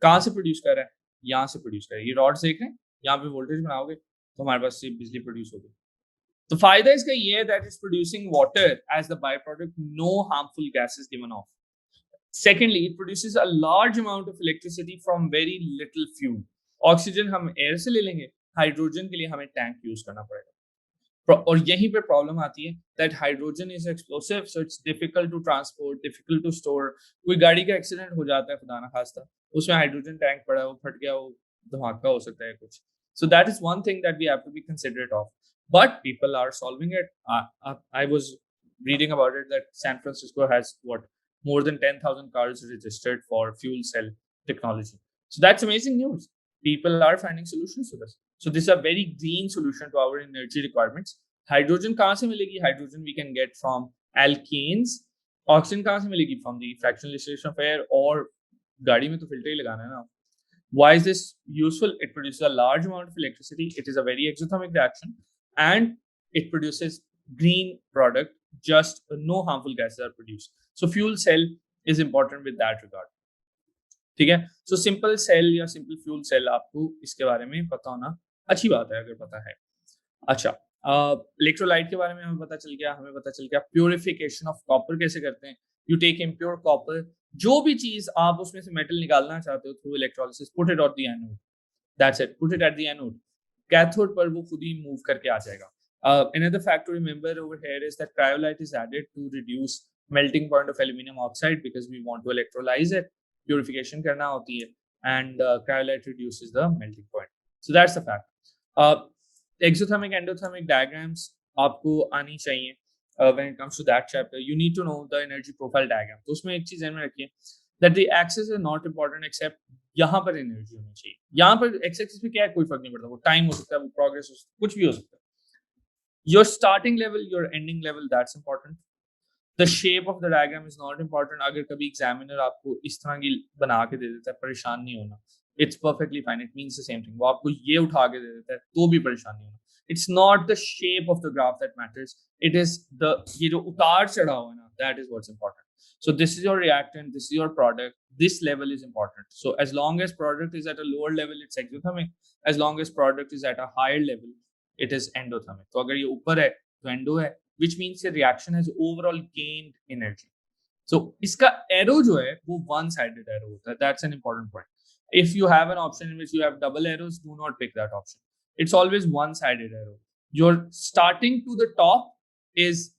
कहां से प्रोड्यूस कर रहा है? यहाँ से प्रोड्यूस कर रहा है. ये रॉड्स देख रहे हैं, यहाँ पे वोल्टेज बनाओगे तो हमारे पास से बिजली प्रोड्यूस होगी. तो फायदा इसका ये है that is producing water as the byproduct, no harmful gases given off. Secondly, it produces a large amount of electricity from very little fuel. Oxygen हम एयर से ले लेंगे, हाइड्रोजन के लिए हमें टैंक यूज करना पड़ेगा. और यहीं पे प्रॉब्लम आती है that hydrogen is explosive, so it's difficult to transport, difficult to store. कोई गाड़ी का एक्सीडेंट हो जाता है खुदा ना खास्ता, उसमें हाइड्रोजन टैंक पड़ा है, वो फट गया, वो धमाका हो सकता है कुछ. So that is one thing that we have to be considerate of. But people are solving it. I was reading about it that San Francisco has more than 10,000 cars registered for fuel cell technology. So that's amazing news. People are finding solutions to this. So this is a very green solution to our energy requirements. Hydrogen कहाँ से मिलेगी? Hydrogen we can get from alkanes. Oxygen कहाँ से मिलेगी? From the fractional distillation of air. और गाड़ी में तो फिल्टर ही लगाना है ना. Why is this useful? It produces a large amount of electricity. It is a very exothermic reaction, and it produces green product. Just no harmful gases are produced. So fuel cell is important with that regard. ठीक है. So simple cell या simple fuel cell आपको इसके बारे में पता होना अच्छी बात है अगर पता है. अच्छा, इलेक्ट्रोलाइट के बारे में हमें पता चल गया प्योरिफिकेशन ऑफ कॉपर कैसे करते हैं. यू टेक इम्प्योर कॉपर, जो भी चीज आप उसमें से मेटल निकालना चाहते हो through electrolysis, put it on the anode. That's it, put it at the anode. Cathode पर वो खुद ही मूव करके आ जाएगा. Another fact to remember over here is that cryolite is added to reduce melting point of aluminum oxide because we want to electrolyze it. Purification करना होती है, and cryolite reduces the melting point. So that's the fact. Exothermic endothermic diagrams आपको आनी चाहिए. When it comes to that chapter, you need to know the energy profile diagram. तो उसमें एक चीज ध्यान में रखिए that the axis is not important except यहाँ पर एनर्जी होनी चाहिए. यहाँ पर x axis पे क्या है कोई फर्क नहीं पड़ता, वो टाइम हो सकता है, वो प्रोग्रेस हो सकता है, कुछ भी हो सकता है. Your starting level, your ending level, that's important. The shape of the diagram is not important. अगर कभी एग्जामिनर आपको इस तरह की बना के दे देता है, परेशान नहीं होना. It's perfectly fine. It means the same thing. वो आपको ये उठा के दे देता है तो भी परेशान नहीं होना. It's not the shape of the graph that matters. It is the ये जो उतार चढ़ाव है ना, that is what's important. So this is your reactant, this is your product. This level is important. So as long as product is at a lower level, it's exothermic. As long as product is at a higher level, it is endothermic. तो अगर ये ऊपर है तो endo है, which means the reaction has overall gained energy. So इसका arrow जो है वो one-sided arrow होता है. That's an important point. If you have an option in which you have double arrows, do not pick that option. It's always one-sided arrow. Your starting to the top is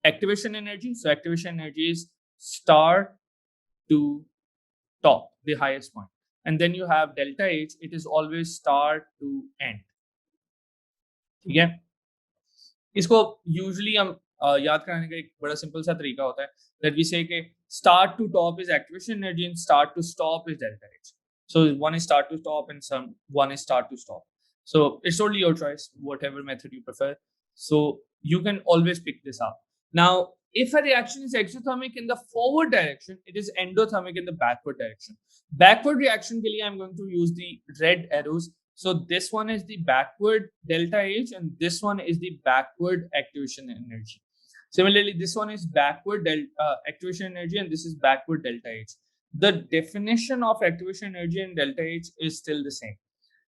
activation energy. So activation energy is start to top, the highest point. And then you have delta H. It is always start to end. ठीक है. इसको usually हम याद कराने का एक बड़ा simple सा तरीका होता है that we say कि start to top is activation energy and start to stop is delta H. So one is start to stop and one is start to stop. So it's totally your choice, whatever method you prefer. So you can always pick this up. Now, if a reaction is exothermic in the forward direction, it is endothermic in the backward direction. Backward reaction के लिए I'm going to use the red arrows. So this one is the backward delta H and this one is the backward activation energy. Similarly, this one is backward activation energy and this is backward delta H. The definition of activation energy and delta H is still the same.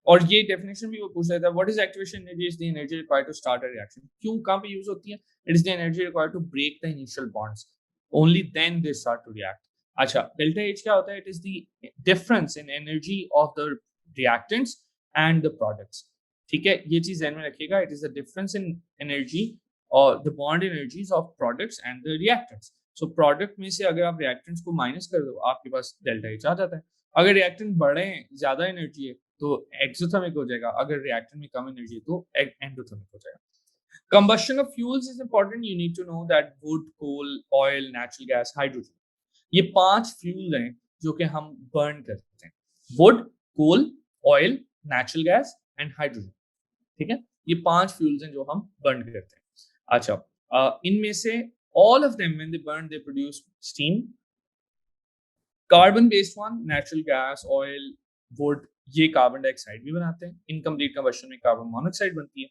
और ये definition भी वो पूछ रहा था, what is activation energy? Is the energy required to start a reaction. क्यों कहाँ पे use होती है? It is the energy required to break the initial bonds. Only then they start to react. अच्छा, delta H क्या होता है? It is the difference in energy of the reactants and the products. ठीक है, ये चीज ध्यान में रखिएगा. It is the difference in energy or the bond energies of products and the reactants. So product में से अगर आप reactants को minus कर दो, आपके पास delta H आ जाता है. अगर reactant बड़े हैं, ज्यादा energy है, तो exothermic हो जाएगा. अगर reactant में कम energy है, तो endothermic हो जाएगा. Combustion of fuels is important. You need to know that wood, coal, oil, natural gas, hydrogen. ये 5 fuels हैं जो कि हम burn करते हैं. Wood, coal, oil, natural gas and hydrogen. ठीक है, ये 5 fuels हैं जो हम burn करते हैं. अच्छा, इनमें से all of them when they burn they produce steam. Carbon based one, natural gas, oil, wood, ये कार्बन डाइऑक्साइड भी बनाते हैं. इनकम्प्लीट कंबशन में कार्बन मोनोऑक्साइड बनती है.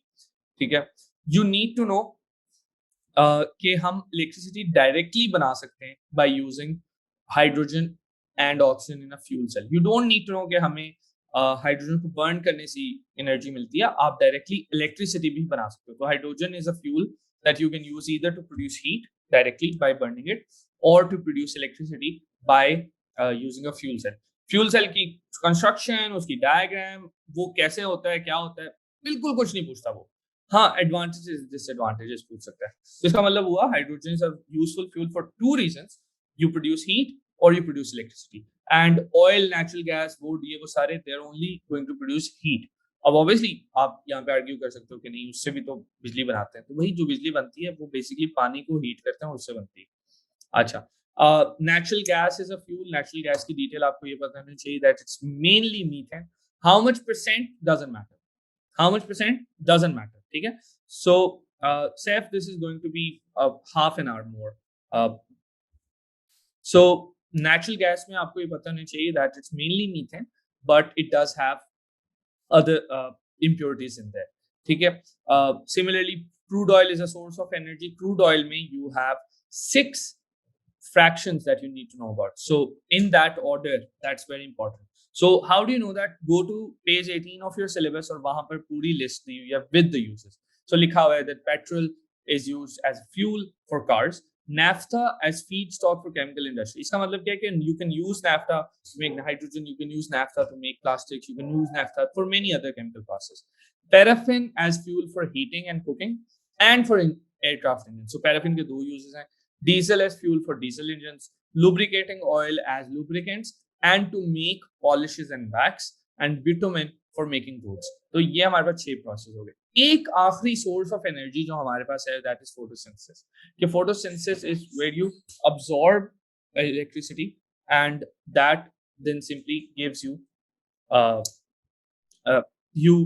ठीक है, यू नीड टू नो कि हम इलेक्ट्रिसिटी डायरेक्टली बना सकते हैं by using hydrogen and oxygen in a fuel cell. You don't need to know कि हमें हाइड्रोजन को बर्न करने से एनर्जी मिलती है. आप डायरेक्टली इलेक्ट्रिसिटी भी बना सकते हो. तो hydrogen is a fuel that you can use either to produce heat directly by burning it or to produce electricity by using a fuel cell. Fuel cell की कंस्ट्रक्शन, उसकी डायग्राम, वो कैसे होता है, क्या होता है, बिल्कुल कुछ नहीं पूछता वो. हाँ, एडवांटेजेस डिसएडवांटेजेस पूछ सकता है. तो इसका मतलब हुआ hydrogen is a useful fuel for 2 reasons. You produce heat और you produce electricity. And oil, natural gas, wood, ये वो सारे they are only going to produce heat. अब ऑब्वियसली आप यहाँ पे आर्ग्यू कर सकते हो कि नहीं उससे भी तो बिजली बनाते हैं, तो वही जो बिजली बनती है वो बेसिकली पानी को हीट करते हैं, उससे बनती है। अच्छा, natural gas is a fuel. Natural gas की डिटेल आपको ये पता होनी चाहिए that it's mainly methane. How much percent doesn't matter, how much percent doesn't matter, ठीक है। So safe this is going to be half an hour more. So natural gas में आपको ये पता होना चाहिए that it's mainly methane, but it does have other impurities in there, ठीक है। Similarly, crude oil is a source of energy. Crude oil में you have 6 fractions that you need to know about. So in that order, that's very important. So how do you know that? Go to page 18 of your syllabus और वहाँ पर पूरी list दी हुई है with the uses. So लिखा हुआ है that petrol is used as fuel for cars, naphtha as feedstock for chemical industry. इसका मतलब क्या है कि you can use naphtha to make hydrogen, you can use naphtha to make plastics, you can use naphtha for many other chemical processes. Paraffin as fuel for heating and cooking and for aircraft engines. So paraffin के दो uses हैं. Diesel as fuel for diesel engines, lubricating oil as lubricants, and to make polishes and wax, and bitumen for making roads. तो ये हमारे पास 6 process हो गए। एक आखिरी सोर्स ऑफ एनर्जी जो हमारे पास है दैट इज फोटोसिंथेसिस। कि photosynthesis is where you absorb electricity and that then simply gives you you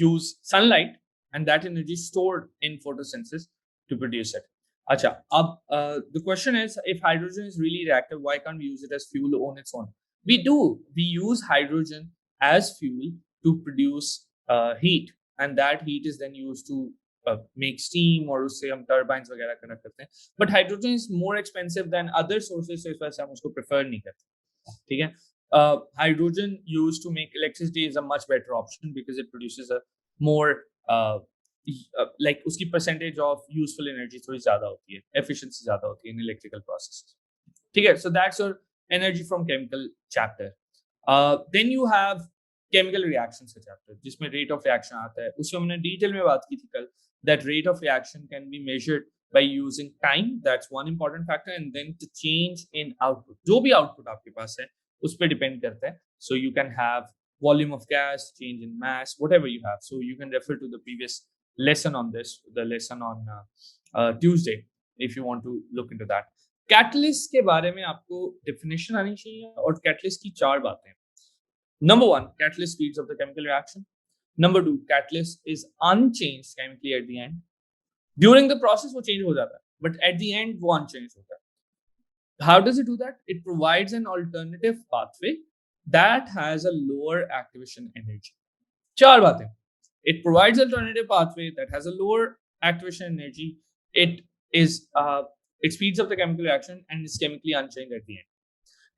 use sunlight and that energy stored in photosynthesis to produce it. Acha, the question is, if hydrogen is really reactive, why can't we use it as fuel on its own? We do. We use hydrogen as fuel to produce heat, and that heat is then used to make steam, or उससे हम turbines वगैरह connect करते हैं. But hydrogen is more expensive than other sources, so इस वजह से हम उसको prefer नहीं करते. ठीक है. Hydrogen used to make electricity is a much better option because it produces a more like उसकी percentage of useful energy थोड़ी ज़्यादा होती है, efficiency ज़्यादा होती है in electrical processes. ठीक है. So that's your energy from chemical chapter. Then you have chemical reactions का chapter जिसमें rate of reaction आता है. उसमें हमने detail में बात की थी कल that rate of reaction can be measured by using time. That's one important factor, and then the change in output. जो भी output आपके पास है उस पर depend करता है. So you can have volume of gas, change in mass, whatever you have. So you can refer to the previous lesson on this, the lesson on Tuesday, if you want to look into that. Catalyst के बारे में आपको definition आनी चाहिए, और catalyst की 4 बातें. Number 1, catalyst speeds up the chemical reaction. Number 2, catalyst is unchanged chemically at the end. During the process वो change हो जाता है, but at the end वो unchanged होता है. How does it do that? It provides an alternative pathway that has a lower activation energy. 4 बातें. It provides alternative pathway that has a lower activation energy. It is it speeds up the chemical reaction and is chemically unchanged at the end.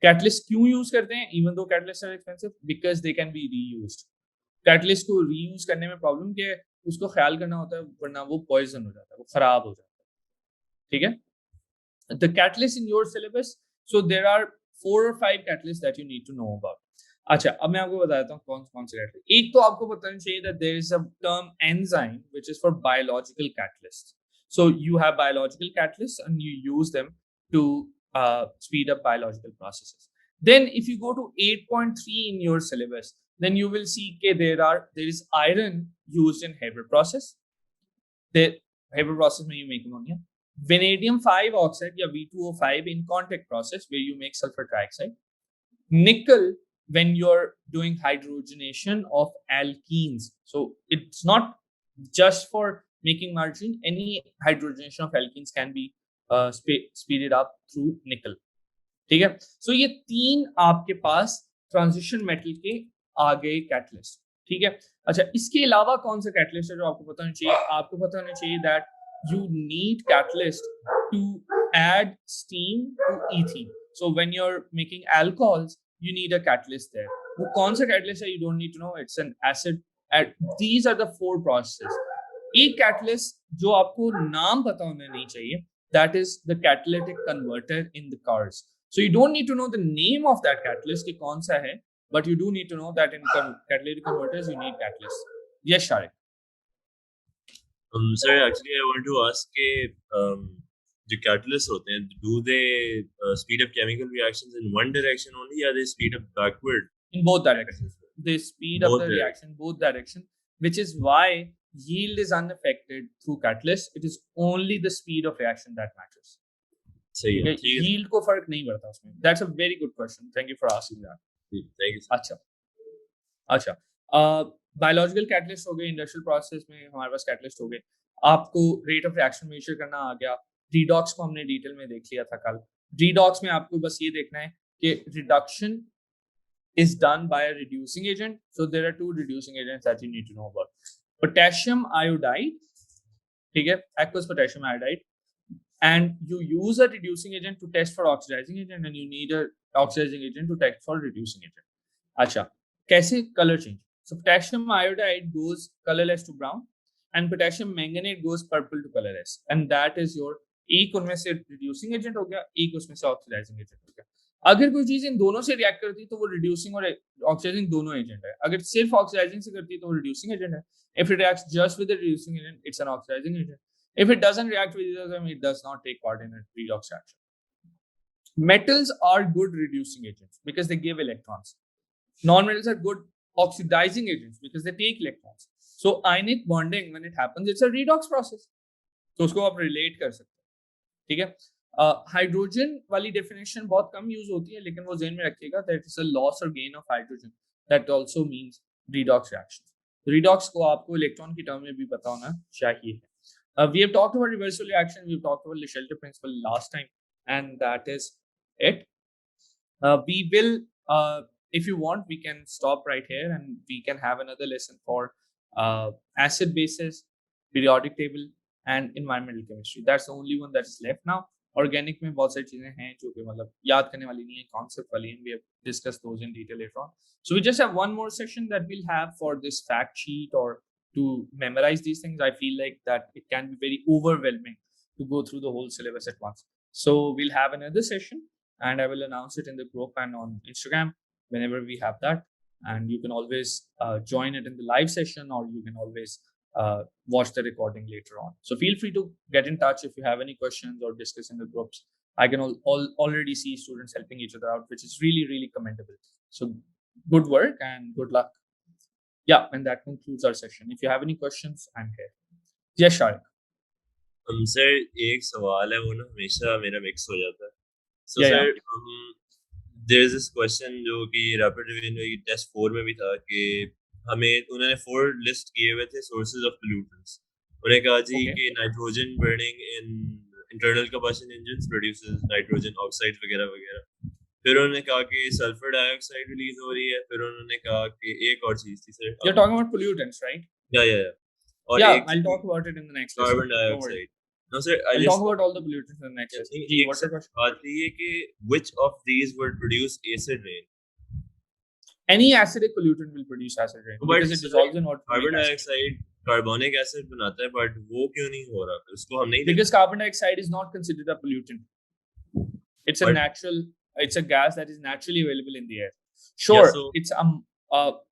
Catalyst क्यों use करते हैं? Even though catalysts are expensive, because they can be reused. Catalyst को reuse करने में problem क्या है? उसको ख्याल करना होता है, वरना वो poison हो जाता है, वो खराब हो जाता है. ठीक है? The catalyst in your syllabus, so there are 4 or 5 catalysts that you need to know about. अच्छा, अब मैं आपको बताता हूँ कौन कौन से catalyst. एक तो आपको बताना चाहिए that there is a term enzyme which is for biological catalysts. So you have biological catalysts and you use them to speed up biological processes. Then if you go to 8.3 in your syllabus, then you will see that there is iron used in Haber process. The Haber process में you make ammonia. Vanadium 5 oxide या V2O5 in contact process where you make sulfur trioxide. Nickel when you're doing hydrogenation of alkenes. So it's not just for making margarine. Any hydrogenation of alkenes can be speeded up through nickel. ठीक है. So ये 3 आपके पास transition metal के आ गए catalyst. ठीक है. अच्छा, इसके अलावा कौन सा catalyst है जो आपको पता होना चाहिए? आपको पता होना चाहिए that you need catalyst to add steam to ethene. So when you're making alcohols, you need a catalyst there. वो कौन सा catalyst है? You don't need to know. It's an acid. These are the 4 processes. एक catalyst जो आपको नाम पता होना नहीं चाहिए, that is the catalytic converter in the cars. So you don't need to know the name of that catalyst कि कौन सा है, but you do need to know that in catalytic converters you need catalyst. Yes, Sharik. Sir, actually I want to ask कि जो catalysts होते हैं, do they speed up chemical reactions in one direction only, or they speed up backward? In both directions. They speed up the reaction both directions. which is why yield is unaffected through catalyst. It is only the speed of reaction that matters. सही है, Okay? Yield को फर्क नहीं पड़ता उसमें. That's a very good question. Thank you for asking that. Thank you. अच्छा biological catalyst हो गए, इंडस्ट्रियल प्रोसेस में हमारे पास कैटलिस्ट हो गए. आपको रेट ऑफ रिएक्शन मेजर करना आ गया. रिडॉक्स को हमने डिटेल में देख लिया था कल. रिडॉक्स में आपको बस ये देखना है कि reduction is done by a reducing agent. So there are two reducing agents that you need to know about. Potassium iodide, ठीक है, aqueous potassium iodide, and you use a reducing agent to test for oxidizing agent, and you need a oxidizing agent to test for reducing agent. अच्छा, कैसे color change? So potassium iodide goes colorless to brown, and potassium manganate goes purple to colorless, and that is your एक उनमें से reducing agent हो गया, एक उसमें से oxidizing agent हो गया. अगर कोई चीज इन दोनों से रिएक्ट करती है तो वो रिड्यूसिंग और ऑक्सीडाइजिंग दोनों एजेंट है. अगर सिर्फ ऑक्सीडाइजिंग से करती है तो वो रिड्यूसिंग एजेंट है. If it reacts just with the reducing agent, it's an oxidizing agent. If it doesn't react with either of them, it does not take part in a redox reaction. Metals are good reducing agents because they give electrons. Non-metals are good oxidizing agents because they take electrons. So ionic bonding, when it happens, it's a redox process. तो उसको आप relate कर सकते हैं. ठीक है. Hydrogen वाली definition बहुत कम यूज होती है, लेकिन वो ज़हन में रखिएगा दैट इज अ लॉस और gain of hydrogen, that also means redox reaction. Redox को आपको इलेक्ट्रॉन की टर्म में भी पता होना चाहिए. We have talked about reversal reaction, we have talked about Le Chatelier principle last time, and that is it. We will, if you want, we can stop right here and we can have another lesson for acid bases, periodic table, and environmental chemistry. That's the only one that is left now. Organic में बहुत सारी चीजें हैं जो कि मतलब याद करने वाली नहीं है, कॉन्सेप्ट वाली हैं. We have discussed those in detail later on. So we just have one more session that we'll have for this fact sheet or to memorize these things. I feel like that it can be very overwhelming to go through the whole syllabus at once. So we'll have another session and I will announce it in the group and on Instagram whenever we have that. And you can always join it in the live session, or you can always watch the recording later on. So feel free to get in touch if you have any questions or discuss in the groups. I can already see students helping each other out, which is really, really commendable. So good work and good luck. Yeah, and that concludes our session. If you have any questions, I'm here. Yes, Sharik. Sir एक सवाल है, वो ना हमेशा मेरा mix हो जाता है. So Yeah, sir there is this question जो कि रैपिड रिवीजन टेस्ट 4 में भी था कि हमें उन्होंने 4 लिस्ट किए हुए थे सोर्सेज ऑफ पोल्यूटेंट्स. उन्हें कहा जी Okay. कि nitrogen burning in internal combustion engines produces nitrogen oxide वगैरह वगैरह. फिर उन्होंने कहा कि सल्फर डाइऑक्साइड रिलीज हो रही है. फिर उन्होंने कहा कि एक और चीज थी sir. You're talking about pollutants, right? या और Yeah, एक I'll talk about it in the next lesson. Carbon dioxide. No sir, I'll talk about all the pollutants in the next lesson. Gee, what's your question? बात ये है कि which of these would produce acid rain? Any acidic pollutant will produce acid rain because it dissolves in water. Carbon dioxide carbonic acid बनाता है, but वो क्यों नहीं हो रहा? उसको हम नहीं because carbon dioxide is not considered a pollutant. It's a natural, it's a gas that is naturally available in the air. Sure, Yeah, so- it's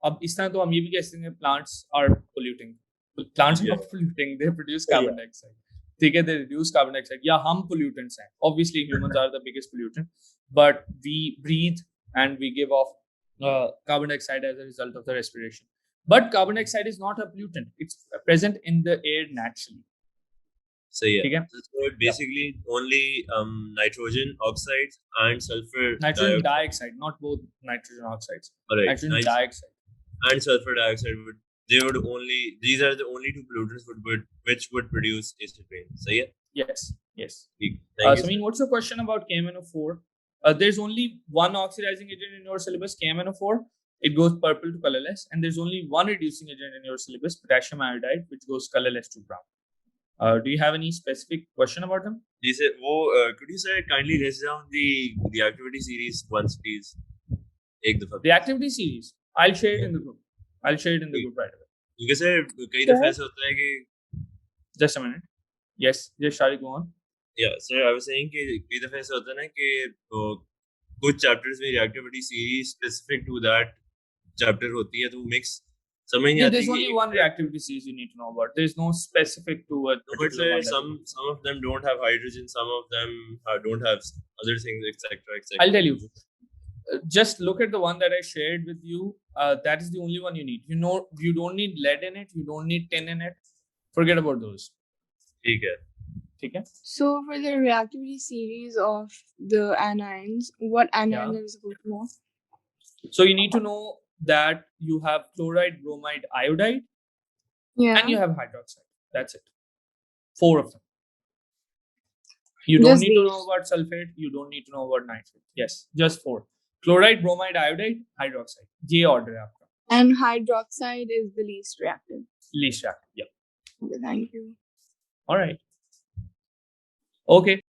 अब इस तरह तो हम ये भी कह सकते हैं plants are polluting. Plants are not polluting, they produce carbon dioxide. ठीक है, they reduce carbon dioxide. Yeah, हम pollutants हैं. Obviously, humans are the biggest pollutant, but we breathe and we give off carbon dioxide as a result of the respiration. But carbon dioxide is not a pollutant. It's present in the air naturally. So yeah, ठीक है? so basically only nitrogen oxides and sulfur Nitrogen dioxide, not both nitrogen oxides. Alright, Nitrogen dioxide. and sulfur dioxide these are the only two pollutants which would produce acid rain. So yeah. Yes. Thank you. Samin, what's your question about KMnO4? There's only one oxidizing agent in your syllabus, KMnO4. It goes purple to colorless, and there's only one reducing agent in your syllabus, potassium iodide, which goes colorless to brown. Do you have any specific question about them? Could you say kindly list down the activity series once, please? The activity series, I'll share it in the group. I'll share it in the group right away. Because sir, कई दफे ऐसा होता है कि just a minute. Yes, Sharik, go on. Yeah, sir, I was saying कि कई दफे ऐसा होता है ना कि कुछ chapters में reactivity series specific to that chapter होती है, तो mix समझ नहीं आती. There's only one reactivity series you need to know about. There's no specific to a particular one. Some of them don't have hydrogen, some of them don't have other things, etc. I'll tell you. just look at the one that I shared with you. That is the only one you need. You don't need lead in it. You don't need tin in it. Forget about those. ठीक है. Okay. So for the reactivity series of the anions, what anion are we supposed to know? So you need to know that you have chloride, bromide, iodide, and you have hydroxide. That's it. 4 of them. You don't need to know about sulfate. You don't need to know about nitrate. Yes, just 4. Chloride, bromide, iodide, hydroxide. J order है आपका. And hydroxide is the least reactive. Least reactive. Yeah. Okay, thank you. All right. Okay.